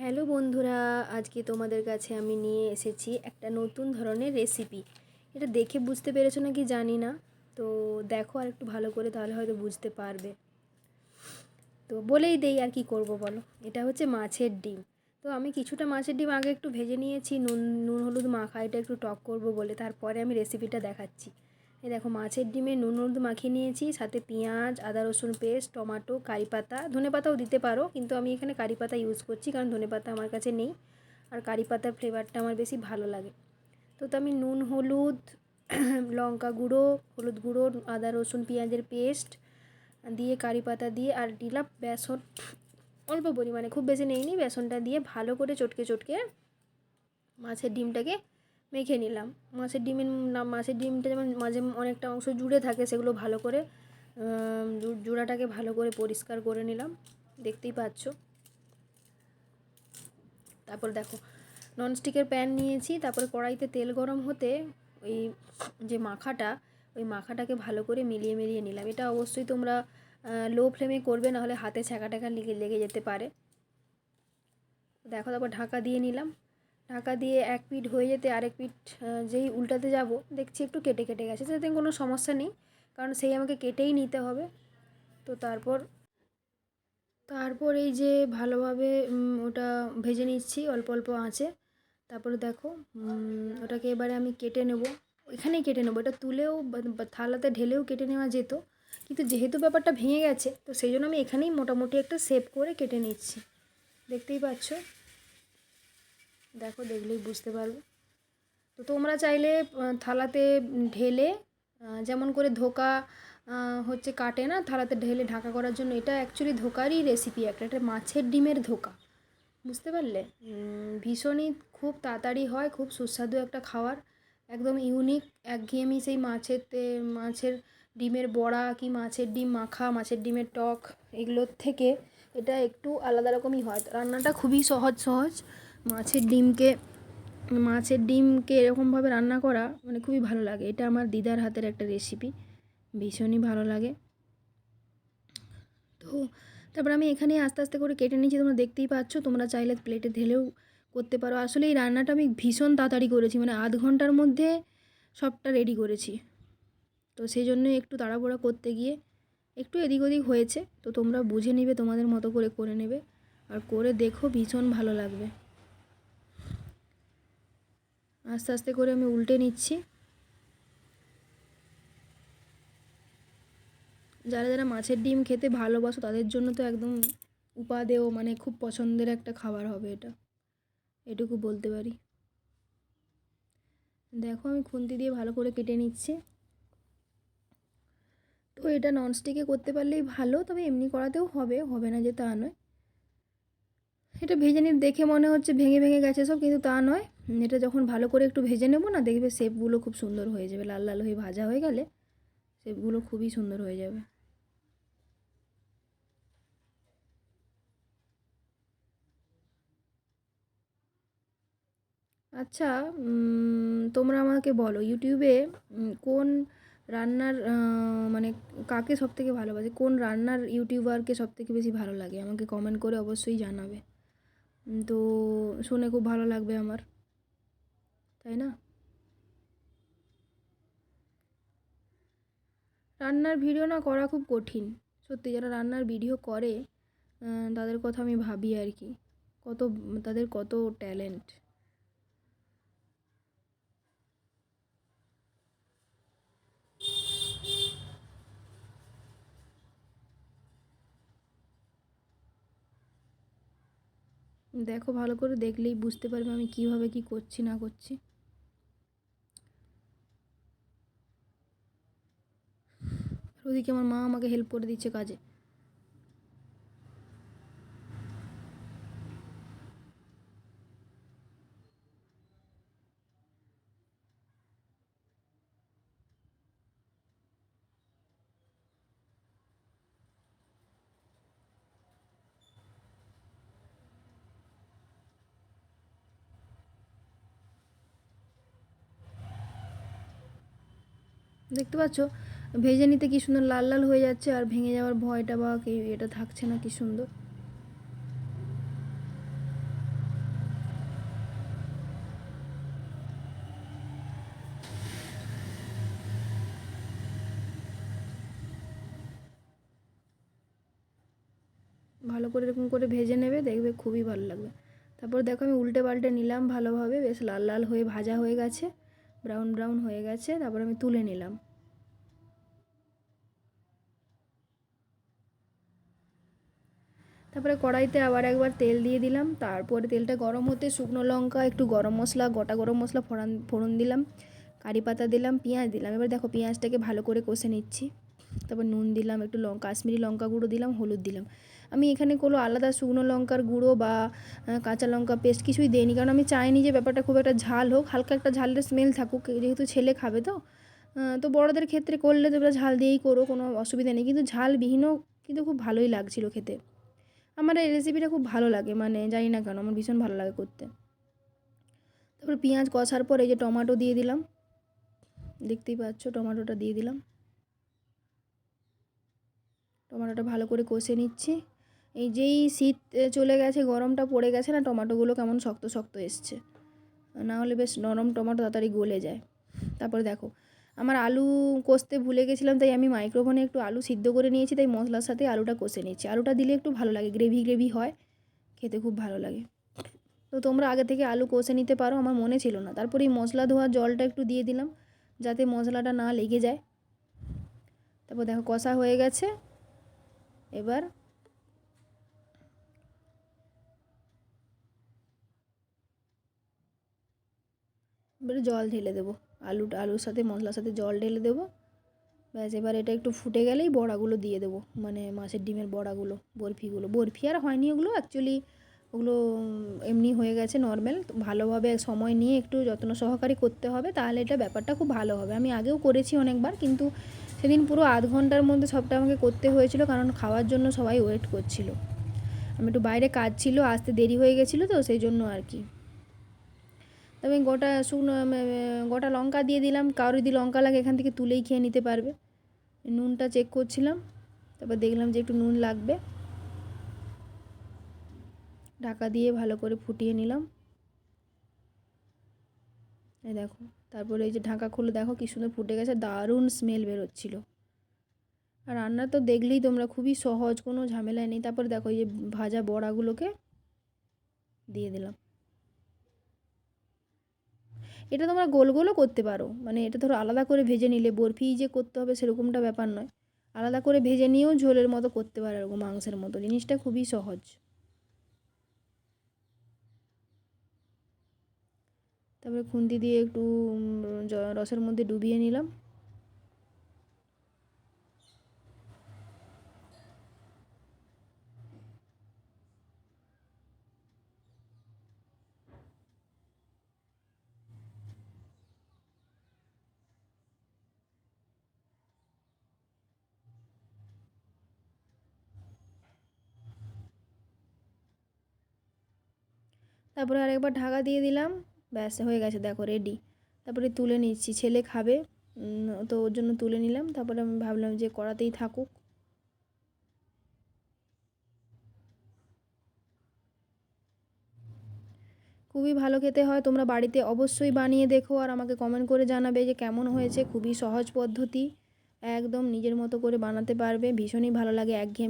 Hello বন্ধুরা, আজকে তোমাদের কাছে আমি নিয়ে এসেছি একটা নতুন ধরনের রেসিপি। এটা দেখে বুঝতে পেরেছো নাকি জানি না, তো দেখো আর একটু ভালো করে, তাহলে হয়তো বুঝতে পারবে। তো বলেই দেই, আর কি করব বলো। এটা হচ্ছে মাছের ডিম। তো আমি কিছুটা মাছের ডিম আগে একটু ভেজে নিয়েছি, নুন নুন হলুদ মাখা, এটা একটু টক করব বলে, তারপরে আমি রেসিপিটা দেখাচ্ছি। এই দেখো, মাছের ডিমে নুন হলুদ মাখিয়ে নিয়েছি, সাথে পেঁয়াজ, আদা রসুন পেস্ট, টমাটো, কারি পাতা, ধনে পাতাও দিতে পারো, কিন্তু আমি এখানে কারি পাতা ইউজ করছি কারণ ধনে পাতা আমার কাছে নেই, আর কারি পাতার ফ্লেভারটা আমার বেশি ভালো লাগে। তো আমি নুন হলুদ লঙ্কা গুঁড়ো, হলুদ গুঁড়ো, আদা রসুন পেঁয়াজের পেস্ট দিয়ে, কারি পাতা দিয়ে, আর দিলাম বেসন অল্প পরিমাণে, খুব বেশি নেইনি। বেসনটা দিয়ে ভালো করে চটকে চটকে মাছের ডিমটাকে মেখে নিলাম। মাছের ডিমটা যেমন মাঝে অনেকটা অংশ জুড়ে থাকে, সেগুলো ভালো করে জোড়াটাকে ভালো করে পরিষ্কার করে নিলাম, দেখতেই পাচ্ছ। তারপর দেখো, ননস্টিকের প্যান নিয়েছি, তারপরে কড়াইতে তেল গরম হতে ওই যে মাখাটা, ওই মাখাটাকে ভালো করে মিলিয়ে মিলিয়ে নিলাম। এটা অবশ্যই তোমরা লো ফ্লেমে করবে, নাহলে হাতে ছ্যাঁকা ট্যাঁকা লেগে যেতে পারে। দেখো, তারপর ঢাকা দিয়ে নিলাম। ঢাকা দিয়ে এক পিঠ হয়ে যেতে আরেক পিঠ যেই উল্টাতে যাব, দেখছি একটু কেটে কেটে গেছে, সেটাতে কোনো সমস্যা নেই, কারণ সেই আমাকে কেটেই নিতে হবে। তো তারপর তারপর এই যে ভালোভাবে ওটা ভেজে নিচ্ছি অল্প অল্প আঁচে। তারপরে দেখো, ওটাকে এবারে আমি কেটে নেব, এখানেই কেটে নেবো। এটা তুলেও থালাতে ঢেলেও কেটে নেওয়া যেত, কিন্তু যেহেতু ব্যাপারটা ভেঙে গেছে, তো সেই জন্য আমি এখানেই মোটামুটি একটা শেপ করে কেটে নিচ্ছি, দেখতেই পাচ্ছ। দেখো, দেখলেই বুঝতে পারবে। তো তোমরা চাইলে থালাতে ঢেলে, যেমন করে ধোকা হচ্ছে কাটে না থালাতে ঢেলে ঢাকা করার জন্য, এটা অ্যাকচুয়ালি ধোকারই রেসিপি, একটা মাছের ডিমের ধোকা, বুঝতে পারলে। ভীষণই খুব তাড়াতাড়ি হয়, খুব সুস্বাদু একটা খাবার, একদম ইউনিক। একঘেয়েমি সেই মাছের ডিমের বড়া কি মাছের ডিম মাখা, মাছের ডিমের টক, এগুলোর থেকে এটা একটু আলাদা রকমই হয়। রান্নাটা খুবই সহজ সহজ। মাছের ডিমকে মাছের ডিমকে এরকমভাবে রান্না করা মানে খুবই ভালো লাগে। এটা আমার দিদার হাতের একটা রেসিপি, ভীষণই ভালো লাগে। তো তারপর আমি এখানে আস্তে আস্তে করে কেটে নিয়েছি, তোমরা দেখতেই পাচ্ছ। তোমরা চাইলে প্লেটে ঢেলেও করতে পারো। আসলে এই রান্নাটা আমি ভীষণ তাড়াতাড়ি করেছি, মানে আধ ঘন্টার মধ্যে সবটা রেডি করেছি। তো সেই জন্যই একটু তাড়াহুড়া করতে গিয়ে একটু এদিক ওদিক হয়েছে। তো তোমরা বুঝে নেবে, তোমাদের মতো করে করে নেবে, আর করে দেখো, ভীষণ ভালো লাগবে। আস্তে আস্তে করে আমি উল্টে নিচ্ছি। যারা যারা মাছের ডিম খেতে ভালোবাসো, তাদের জন্য তো একদম উপাদেয়, মানে খুব পছন্দের একটা খাবার হবে এটা, এটুকু বলতে পারি। দেখো, আমি খুন্তি দিয়ে ভালো করে কেটে নিচ্ছি। তো এটা ননস্টিকে করতে পারলেই ভালো, তবে এমনি করাতেও হবে, হবে না যে তা নয়। এটা ভেজে নিয়ে দেখে মনে হচ্ছে ভেঙে ভেঙে গেছে সব, কিন্তু তা নয়। এটা যখন ভালো করে একটু ভেজে নেবো না, দেখবে শেপগুলো খুব সুন্দর হয়ে যাবে, লাল লাল হয়ে ভাজা হয়ে গেলে শেপগুলো খুবই সুন্দর হয়ে যাবে। আচ্ছা, তোমরা আমাকে বলো, ইউটিউবে কোন রান্নার মানে কাকে সবথেকে ভালোবাসে, কোন রান্নার ইউটিউবারকে সবথেকে বেশি ভালো লাগে, আমাকে কমেন্ট করে অবশ্যই জানাবে। তো শুনে খুব ভালো লাগবে আমার, তাই না? রান্নার ভিডিও না করা খুব কঠিন, সত্যি। যারা রান্নার ভিডিও করে তাদের কথা আমি ভাবি আর কি, কত তাদের কত ট্যালেন্ট। দেখো, ভালো করে দেখলেই বুঝতে পারবে আমি কিভাবে কি করছি না করছি। ওদিকে আমার মা আমাকে হেল্প করে দিচ্ছে কাজে। দেখতে পাচ্ছ, ভেজে নিতে কি সুন্দর লাল লাল হয়ে যাচ্ছে, আর ভেঙে যাওয়ার ভয়টা বা কি এটা থাকছে না, কি সুন্দর। ভালো করে এরকম করে ভেজে নেবে, দেখবে খুবই ভালো লাগবে। তারপর দেখো আমি উল্টে পাল্টে নিলাম ভালোভাবে, বেশ লাল লাল হয়ে ভাজা হয়ে গেছে, ব্রাউন ব্রাউন হয়ে গেছে। তারপর আমি তুলে নিলাম। তারপরে কড়াইতে আবার একবার তেল দিয়ে দিলাম। তারপরে তেলটা গরম হতে শুকনো লঙ্কা, একটু গরম মশলা, গোটা গরম মশলা ফোড়ন দিলাম, কারি পাতা দিলাম, পেঁয়াজ দিলাম। এবার দেখো পেঁয়াজটাকে ভালো করে কষে নিচ্ছি। তারপর নুন দিলাম, একটু কাশ্মীরি লঙ্কা গুঁড়ো দিলাম, হলুদ দিলাম। আমি এখানে কোনো আলাদা শুকনো লঙ্কার গুঁড়ো বা কাঁচা লঙ্কা পেস্ট কিছুই দিইনি, কারণ আমি চাইনি যে ব্যাপারটা খুব একটা ঝাল হোক, হালকা একটা ঝালের স্মেল থাকুক, যেহেতু ছেলে খাবে। তো বড়দের ক্ষেত্রে করলে তোমরা ঝাল দিয়েই করো, কোনো অসুবিধা নেই, কিন্তু ঝালবিহীনও কিন্তু খুব ভালোই লাগছিলো খেতে। আমার এই রেসিপিটা খুব ভালো লাগে, মানে জানি না কেন আমার ভীষণ ভালো লাগে করতে। তারপর পেঁয়াজ কষার পর এই যে টমেটো দিয়ে দিলাম, দেখতেই পাচ্ছ টমেটোটা দিয়ে দিলাম। টমেটোটা ভালো করে কষে নিচ্ছি। এই যেই শীত চলে গেছে, গরমটা পড়ে গেছে না, টমেটোগুলো কেমন শক্ত শক্ত এসছে, না হলে বেশ নরম টমেটো তাড়াতাড়ি গলে যায়। তারপরে দেখো আমার আলু কষতে ভুলে গেছিলাম, তাই আমি মাইক্রোওভেনে একটু আলু সিদ্ধ করে নিয়েছি, তাই মশলার সাথে আলুটা কষে নিচ্ছি। আলুটা দিলে একটু ভালো লাগে, গ্রেভি গ্রেভি হয়, খেতে খুব ভালো লাগে। তো তোমরা আগে থেকে আলু কষে নিতে পারো, আমার মনে ছিল না। তারপরে এই মশলা ধোয়া জলটা একটু দিয়ে দিলাম, যাতে মশলাটা না লেগে যায়। তারপর দেখো কষা হয়ে গেছে। এবার জল ঢেলে দেবো, আলুর সাথে মশলার সাথে জল ঢেলে দেবো। ব্যাস, এবার এটা একটু ফুটে গেলেই বড়াগুলো দিয়ে দেবো, মানে মাছের ডিমের বড়াগুলো, বরফি আর হয়নি ওগুলো, অ্যাকচুয়ালি ওগুলো এমনি হয়ে গেছে নর্মাল। ভালোভাবে সময় নিয়ে একটু যত্ন সহকারে করতে হবে, তাহলে এটা ব্যাপারটা খুব ভালো হবে। আমি আগেও করেছি অনেকবার, কিন্তু সেদিন পুরো আধ ঘন্টার মধ্যে সবটা আমাকে করতে হয়েছিল, কারণ খাওয়ার জন্য সবাই ওয়েট করছিল। আমি একটু বাইরে কাজ ছিল, আসতে দেরি হয়ে গেছিলো, তো সেই জন্য আর কি। তবে গোটা লঙ্কা দিয়ে দিলাম, কারোর যদি লঙ্কা লাগে এখান থেকে তুলেই খেয়ে নিতে পারবে। নুনটা চেক করছিলাম, তারপর দেখলাম যে একটু নুন লাগবে, ঢাকা দিয়ে ভালো করে ফুটিয়ে নিলাম। এই দেখো, তারপরে এই যে ঢাকা খুলে দেখো কি সুন্দর ফুটে গেছে, দারুণ স্মেল বেরোচ্ছিল। আর রান্না তো দেখলেই তোমরা, খুবই সহজ, কোনো ঝামেলা নেই। তারপর দেখো এই যে ভাজা বড়াগুলোকে দিয়ে দিলাম। এটা তোমরা গোল গোলও করতে পারো, মানে এটা ধরো আলাদা করে ভেজে নিলে, বরফি যে করতে হবে সেরকমটা ব্যাপার নয়, আলাদা করে ভেজে নিয়েও ঝোলের মতো করতে পারো, এরকম মাংসের মতো। জিনিসটা খুবই সহজ। তারপরে খুন্তি দিয়ে একটু রসের মধ্যে ডুবিয়ে নিলাম। তারপরে আরেকবার ঢাকা দিয়ে দিলাম, ব্যাস হয়ে গেছে, দেখো রেডি। তারপরে তুলে নিচ্ছি, ছেলে খাবে, তো ওর জন্য তুলে নিলাম। তারপরে আমি ভাবলাম যে কড়াতেই থাকুক। খুবই ভালো খেতে হয়, তোমরা বাড়িতে অবশ্যই বানিয়ে দেখো, আর আমাকে কমেন্ট করে জানাবে যে কেমন হয়েছে। খুবই সহজ পদ্ধতি, একদম নিজের মতো করে বানাতে পারবে, ভীষণই ভালো লাগে। একঘেয়েমি